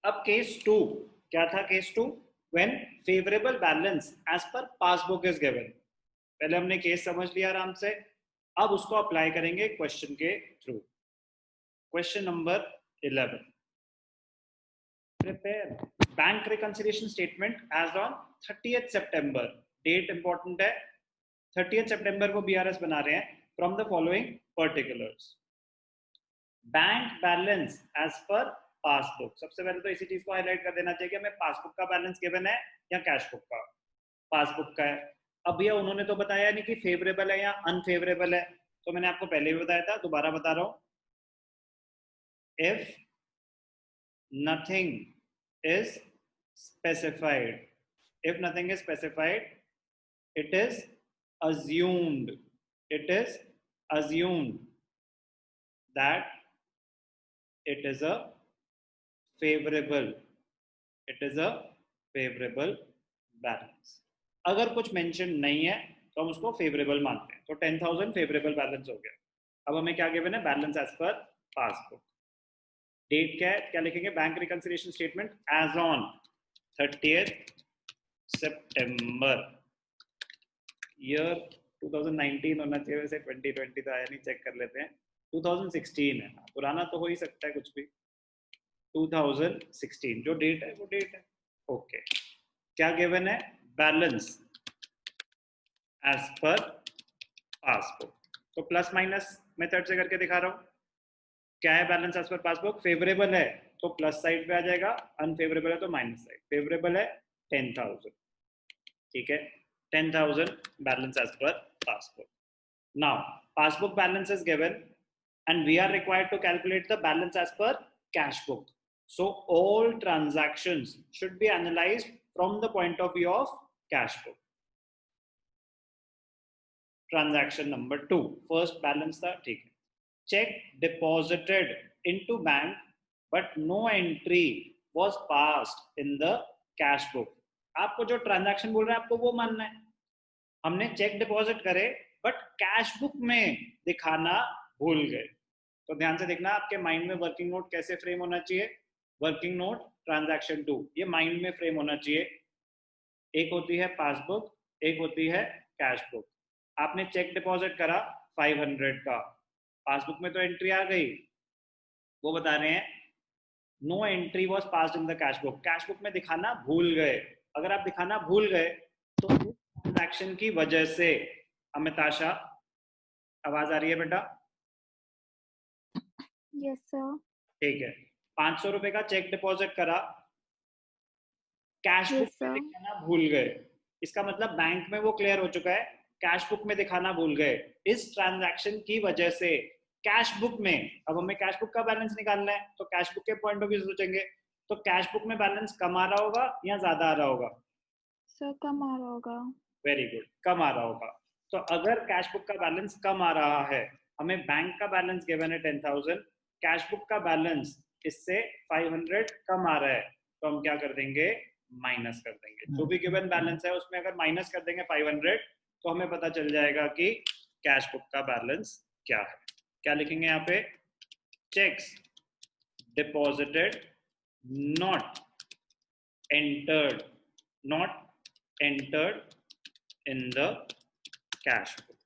अब केस 2 क्या था? Case 2 when favourable balance as per passbook is given. पहले हमने केस समझ लिया आराम से, अब उसको अप्लाई करेंगे क्वेश्चन के through. Question number 11, prepare bank reconciliation statement as on 30th September. Date important है, 30th सितंबर को बीआरएस बना रहे हैं। From the following particulars, bank balance as per passbook. सबसे पहले तो इसी चीज को हाईलाइट कर देना चाहिए कि हमें पासबुक का बैलेंस गिवन है या कैश बुक का। पासबुक का है। अब भैया उन्होंने तो बताया नहीं कि फेवरेबल है या अनफेवरेबल है, तो मैंने आपको पहले भी बताया था, दोबारा बता रहा हूं। If nothing is specified, if nothing is specified, it is assumed, it is assumed that it is a favorable, it is a favorable balance। अगर कुछ मेंशन नहीं है तो हम उसको फेवरेबल मानते हैं, तो 10,000 फेवरेबल बैलेंस हो गया। अब हमें क्या गिवन है? Balance as per passbook. Date क्या है? क्या लिखेंगे? Bank reconciliation statement as on 30th September. Year 2019 होना चाहिए, वैसे 2020 तो आया नहीं, चेक कर लेते हैं। 2016 है, पुराना तो हो ही सकता है कुछ भी। 2016 जो डेट है वो डेट है। ओके, क्या गिवन है? Balance as per passbook. तो प्लस माइनस मेथड से करके दिखा रहा हूं। क्या है balance as per passbook? Favourable है तो प्लस साइड पे आ जाएगा, अनफेवरेबल है तो माइनस साइड। फेवरेबल है 10,000, ठीक है, 10,000 balance as per passbook. Now, passbook balance is given and we are required to calculate the balance as per cash book. So, all transactions should be analyzed from the point of view of cash book. Transaction number 2, first balance था, ठीक है। Check deposited into bank but no entry was passed in the cash book. आपको जो transaction बोल रहा है आपको वो मानना है। हमने चेक डिपॉजिट करे बट कैश बुक में दिखाना भूल गए। तो ध्यान से देखना, आपके माइंड में वर्किंग नोट कैसे फ्रेम होना चाहिए? वर्किंग नोट ट्रांजैक्शन 2 ये माइंड में फ्रेम होना चाहिए। एक होती है पासबुक, एक होती है कैश बुक। आपने चेक डिपॉजिट करा 500 का, पासबुक में तो एंट्री आ गई, वो बता रहे हैं no entry was passed in the cash book. Cash book में दिखाना भूल गए। अगर आप दिखाना भूल गए तो ट्रांजैक्शन की वजह से, अमिताशा आवाज आ रही है बेटा? Yes sir. ठीक है, 500 रुपए का चेक डिपॉजिट करा, कैश बुक यस में सर। दिखाना भूल गए। इसका मतलब बैंक में वो क्लियर हो चुका है, कैश बुक में दिखाना भूल गए। इस ट्रांजैक्शन की वजह से कैश बुक में, अब हमें कैश बुक का बैलेंस निकालना है तो कैश बुक के पॉइंट ऑफ व्यू से सोचेंगे, तो कैश बुक में बैलेंस कम आ रहा होगा या ज्यादा आ रहा होगा? सर कम आ रहा होगा। वेरी गुड, कम आ रहा होगा। तो अगर कैश बुक का बैलेंस कम आ रहा है, हमें बैंक का बैलेंस गिवन है 10,000, कैश बुक का बैलेंस इससे 500 कम आ रहा है, तो हम क्या कर देंगे? माइनस कर देंगे। जो भी गिवन बैलेंस है उसमें अगर माइनस कर देंगे 500 तो हमें पता चल जाएगा कि कैश बुक का बैलेंस क्या है। क्या लिखेंगे यहाँ पे? Checks deposited not entered, not entered in the cash book.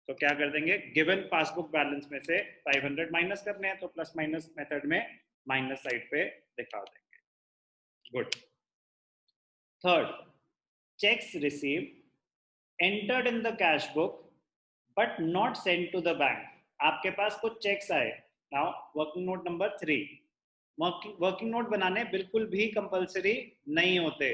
तो क्या कर देंगे? गिवन पासबुक बैलेंस में से 500 माइनस करने हैं तो प्लस माइनस मेथड में माइनस साइड पे दिखा देंगे। Good. Third, cheques receive entered in the cash book but not send to the bank. आपके पास कुछ चेक्स आए। Now working note number 3, working note बनाने बिल्कुल भी कंपलसरी नहीं होते,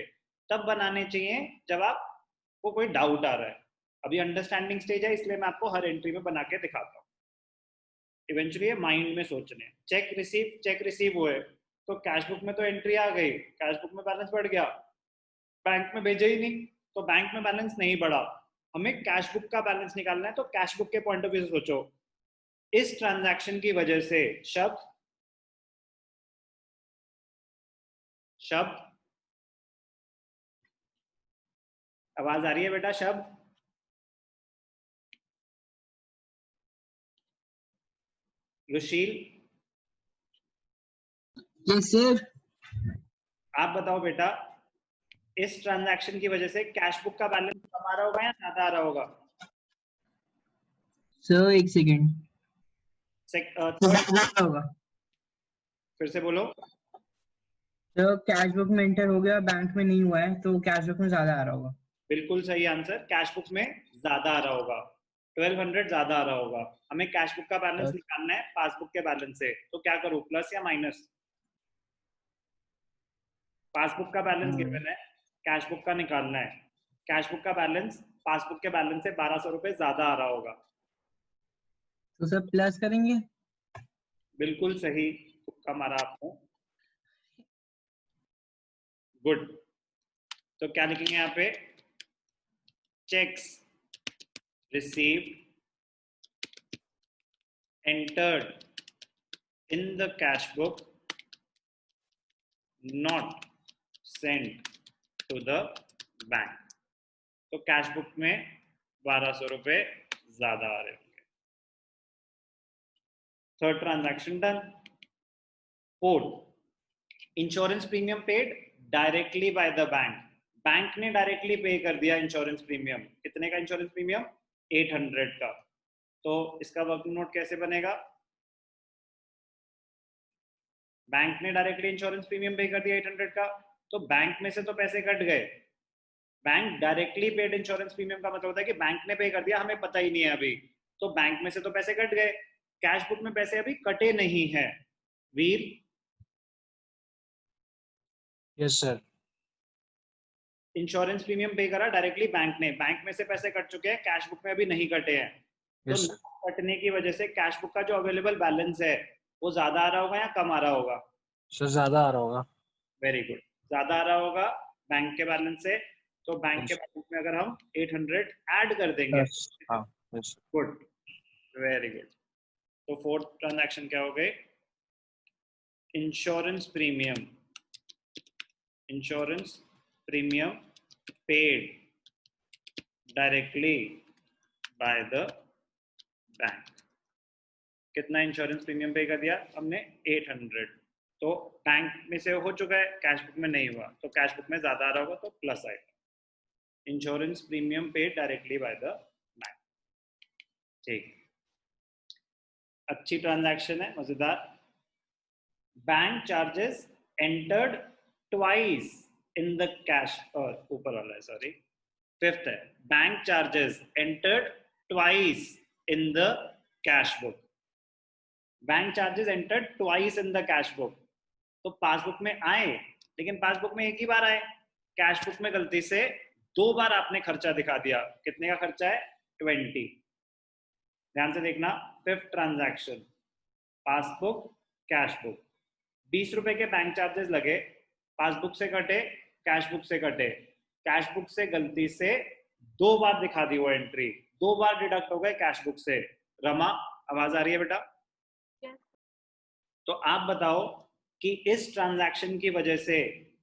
तब बनाने चाहिए जब आपको कोई डाउट आ रहा है। अभी अंडरस्टैंडिंग स्टेज है, इसलिए मैं आपको हर एंट्री में बना के दिखाता हूँ। इवेंचुअली ये माइंड में सोचने। चेक रिसीव हुए तो कैश बुक में तो एंट्री आ गई, कैश बुक में बैलेंस बढ़ गया, बैंक में भेजा ही नहीं तो बैंक में बैलेंस नहीं बढ़ा। हमें कैश बुक का बैलेंस निकालना है, तो कैश बुक के पॉइंट ऑफ व्यू से सोचो, इस ट्रांजैक्शन की वजह से शब्द शब्द आवाज आ रही है बेटा? शब्द रुशील, यस सर। आप बताओ बेटा, इस ट्रांजैक्शन की वजह से कैश बुक का बैलेंस कम आ रहा होगा या ज्यादा आ रहा होगा? सर एक सेकेंड थर्ड होगा। फिर से बोलो। सर कैश बुक में एंटर हो गया, बैंक में नहीं हुआ है, तो कैश बुक में ज्यादा आ रहा होगा। बिल्कुल सही आंसर, कैश बुक में ज्यादा आ रहा होगा, 1200 ज्यादा आ रहा होगा। हमें कैश बुक का बैलेंस Yes. निकालना है पासबुक के बैलेंस से, तो क्या करूं, प्लस या माइनस? पासबुक का बैलेंस गिवन है, कैश बुक का निकालना है। कैश बुक का बैलेंस पासबुक के बैलेंस से 1200 रुपए ज्यादा आ रहा होगा। तो सर प्लस करेंगे। बिल्कुल सही तुक्का मारा आपने, गुड। तो क्या लिखेंगे यहाँ पे, cheques received entered in the cash book not sent to the bank। तो कैश बुक में 1200 रुपए ज्यादा आ रहे होंगे। Third transaction done. Fourth, insurance premium paid directly by the bank. Bank ने डायरेक्टली पे कर दिया इंश्योरेंस प्रीमियम। कितने का इंश्योरेंस प्रीमियम? 800 का। तो इसका वर्किंग नोट कैसे बनेगा? बैंक ने डायरेक्टली इंश्योरेंस प्रीमियम पे कर दिया 800 का, तो बैंक में से तो पैसे कट गए। Bank directly paid insurance premium का मतलब होता है कि बैंक ने पे कर दिया, हमें पता ही नहीं है अभी, तो बैंक में से तो पैसे कट गए। कैश बुक में पैसे अभी कटे नहीं है। Veer? Yes sir. Insurance premium pay करा डायरेक्टली बैंक ने, बैंक में से पैसे कट चुके हैं, कैश बुक में अभी नहीं कटे हैं। तो यस कटने की वजह से कैश बुक का जो अवेलेबल बैलेंस है वो ज्यादा आ रहा होगा या कम आ रहा होगा? सर ज्यादा आ रहा होगा। वेरी गुड, ज्यादा आ रहा होगा बैंक के बैलेंस से। तो बैंक के Yes. बैलेंस में अगर हम 800 ऐड कर देंगे, यस हाँ यस गुड, वेरी गुड। तो फोर्थ ट्रांजैक्शन क्या हो गई? Insurance premium, insurance premium paid directly by the bank. कितना इंश्योरेंस प्रीमियम पे कर दिया हमने? 800। तो बैंक में से हो चुका है, कैश बुक में नहीं हुआ, तो कैश बुक में ज्यादा आ रहा होगा तो प्लस आएगा। Insurance premium paid directly by the bank. ठीक, अच्छी ट्रांजैक्शन है, मजेदार। Bank charges entered twice in the cash, और ऊपर वाला है सॉरी, फिफ्थ है, bank charges entered twice in the cash book. Bank charges entered twice in the cash book, तो पासबुक में आए लेकिन पासबुक में एक ही बार आए, कैश बुक में गलती से 2 बार आपने खर्चा दिखा दिया। कितने का खर्चा है? 20। ध्यान से देखना, fifth transaction, passbook cash book, 20 रुपए के बैंक चार्जेस लगे, पासबुक से कटे, कैश बुक से कटे, कैश बुक से गलती से 2 बार दिखा दी वो एंट्री, 2 बार डिडक्ट हो गए कैश बुक से। रमा, आवाज आ रही है बेटा? Yes. तो आप बताओ कि इस ट्रांजैक्शन की वजह से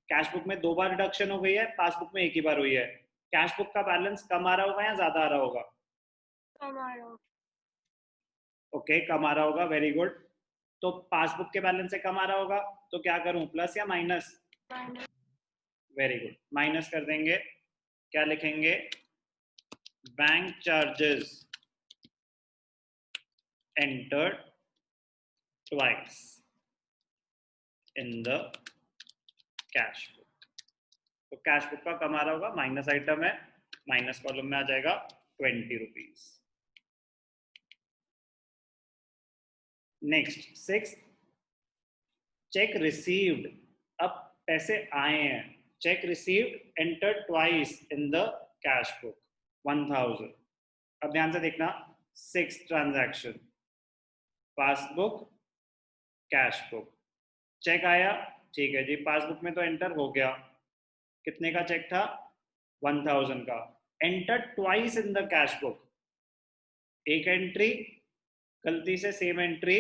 कैश बुक में 2 बार रिडक्शन हो गई है, पासबुक में एक ही बार हुई है, कैश बुक का बैलेंस कम आ रहा होगा या ज्यादा आ रहा होगा? कम आ रहा होगा। ओके, कम आ रहा होगा, वेरी गुड। तो पासबुक के बैलेंस से कम आ रहा होगा, तो क्या करूं, प्लस या minus? Minus. Very good, minus कर देंगे। क्या लिखेंगे? Bank charges entered twice in the cash book. तो कैश बुक का कम आ रहा होगा, माइनस आइटम है, माइनस कॉलम में आ जाएगा 20 rupees. Next, six, cheque received, अब पैसे आए हैं, cheque received entered twice in the cash book 1000। अब ध्यान से देखना, six transaction, passbook cash book, cheque आया, ठीक है जी, पासबुक में तो एंटर हो गया, कितने का चेक था? 1000 का। Enter twice in the cash book, एक एंट्री, गलती से सेम एंट्री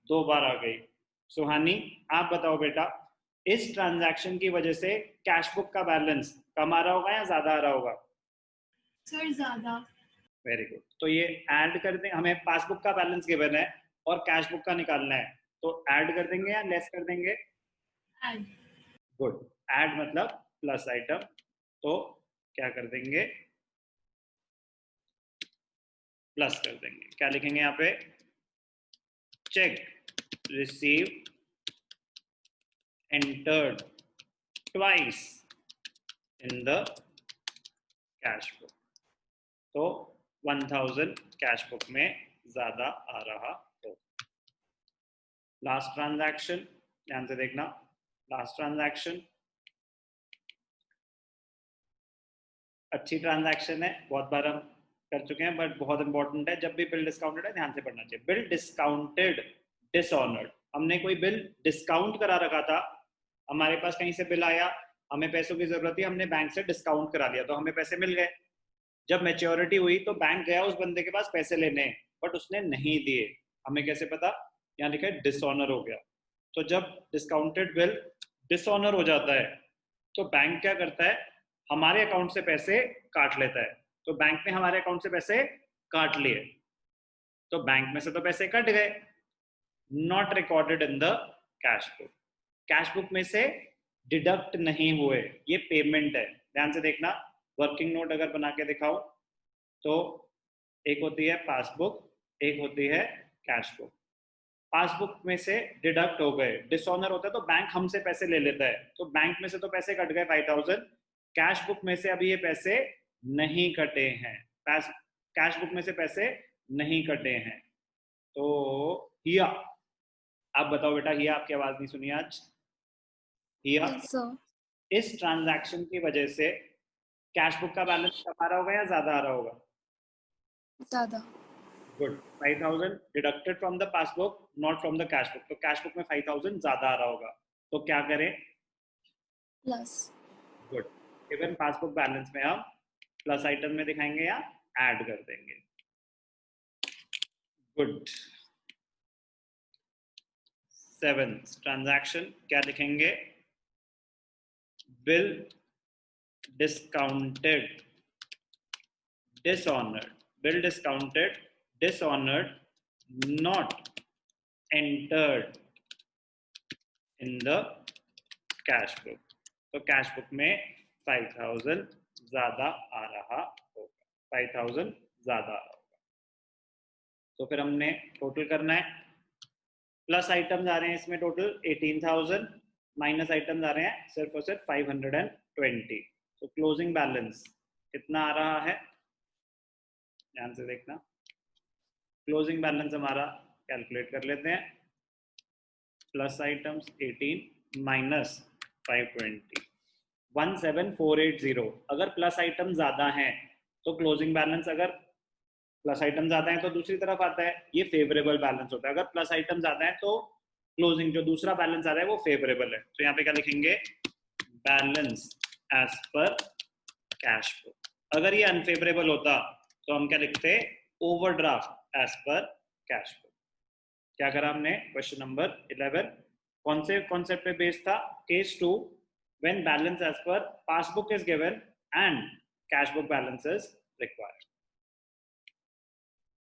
2 बार आ गई। सुहानी, आप बताओ बेटा, इस ट्रांजैक्शन की वजह से कैश बुक का बैलेंस कम आ रहा होगा या ज्यादा आ रहा होगा? सर ज्यादा। Very good. तो ये ऐड कर दें, हमें पासबुक का बैलेंस गिवन है और कैश बुक का निकालना है, तो ऐड कर देंगे या लेस कर देंगे? ऐड। गुड, ऐड मतलब प्लस आइटम, तो क्या कर देंगे, प्लस कर देंगे। क्या लिखेंगे यहाँ पे, check receive entered twice in the cash book, तो 1000 कैश बुक में ज्यादा आ रहा हो। लास्ट ट्रांजैक्शन ध्यान से देखना, लास्ट ट्रांजैक्शन अच्छी ट्रांजैक्शन है, बहुत बार हम कर चुके हैं, बट बहुत इंपॉर्टेंट है। जब भी बिल डिस्काउंटेड है ध्यान से पढ़ना चाहिए। बिल डिस्काउंटेड डिसऑनर्ड, हमने कोई बिल डिस्काउंट करा रखा था, हमारे पास कहीं से बिल आया, हमें पैसों की जरूरत थी, हमने बैंक से डिस्काउंट करा लिया तो हमें पैसे मिल गए। जब मैच्योरिटी हुई तो बैंक गया उस बंदे के पास पैसे लेने, बट उसने नहीं दिए, हमें कैसे पता, यहाँ लिखा है डिसऑनर हो गया। तो जब डिस्काउंटेड बिल डिसऑनर हो जाता है तो बैंक क्या करता है, हमारे अकाउंट से पैसे काट लेता है। तो बैंक ने हमारे अकाउंट से पैसे काट लिए, तो बैंक में से तो पैसे कट गए, not recorded in the cash book, cash book में से डिडक्ट नहीं हुए, ये पेमेंट है। ध्यान से देखना, वर्किंग नोट अगर बना के दिखाओ तो एक होती है पासबुक, एक होती है कैश बुक। पासबुक में से डिडक्ट हो गए, डिसऑनर होता है तो बैंक हमसे पैसे ले लेता है, तो बैंक में से तो पैसे कट गए 5000, कैश बुक में से अभी ये पैसे नहीं कटे हैं, कैश बुक में से पैसे नहीं कटे हैं। तो हिया, आप बताओ बेटा, हिया आपकी आवाज नहीं सुनी आज, हिया Yes, sir. इस ट्रांजैक्शन की वजह से कैश बुक का बैलेंस कम आ रहा होगा या ज्यादा आ रहा होगा? ज़्यादा। Good, 5000 deducted from the passbook not from the cash book, तो कैश बुक में 5000 ज्यादा आ रहा होगा, तो क्या करें, plus. Good, even passbook balance में हम प्लस आइटम में दिखाएंगे या ऐड कर देंगे। गुड, 7th ट्रांजैक्शन क्या लिखेंगे, bill discounted dishonoured, bill discounted dishonoured not entered in the cash book, तो कैश बुक में 5000 ज्यादा आ रहा होगा, 5000 ज्यादा आ रहा होगा। तो फिर हमने टोटल करना है, प्लस आइटम्स आ रहे हैं इसमें टोटल 18000, माइनस आइटम्स आ रहे हैं सिर्फ और सिर्फ 520, तो क्लोजिंग बैलेंस कितना आ रहा है, ध्यान से देखना, क्लोजिंग बैलेंस हमारा कैलकुलेट कर लेते हैं, प्लस आइटम्स 18 माइनस 520, 17480। अगर प्लस आइटम ज्यादा हैं तो क्लोजिंग बैलेंस, अगर प्लस आइटम ज्यादा है तो दूसरी तरफ आता है, ये फेवरेबल बैलेंस होता है। अगर प्लस आइटम ज्यादा है तो क्लोजिंग जो दूसरा बैलेंस आ रहा है वो फेवरेबल है। तो यहाँ पे क्या लिखेंगे, balance as per cash book. अगर ये अनफेवरेबल होता तो हम क्या लिखते, overdraft as per cash book. क्या करा हमने, क्वेश्चन नंबर 11 कौन से कॉन्सेप्ट पे बेस्ड था, case 2 when balance as per passbook is given and cash book balance is required.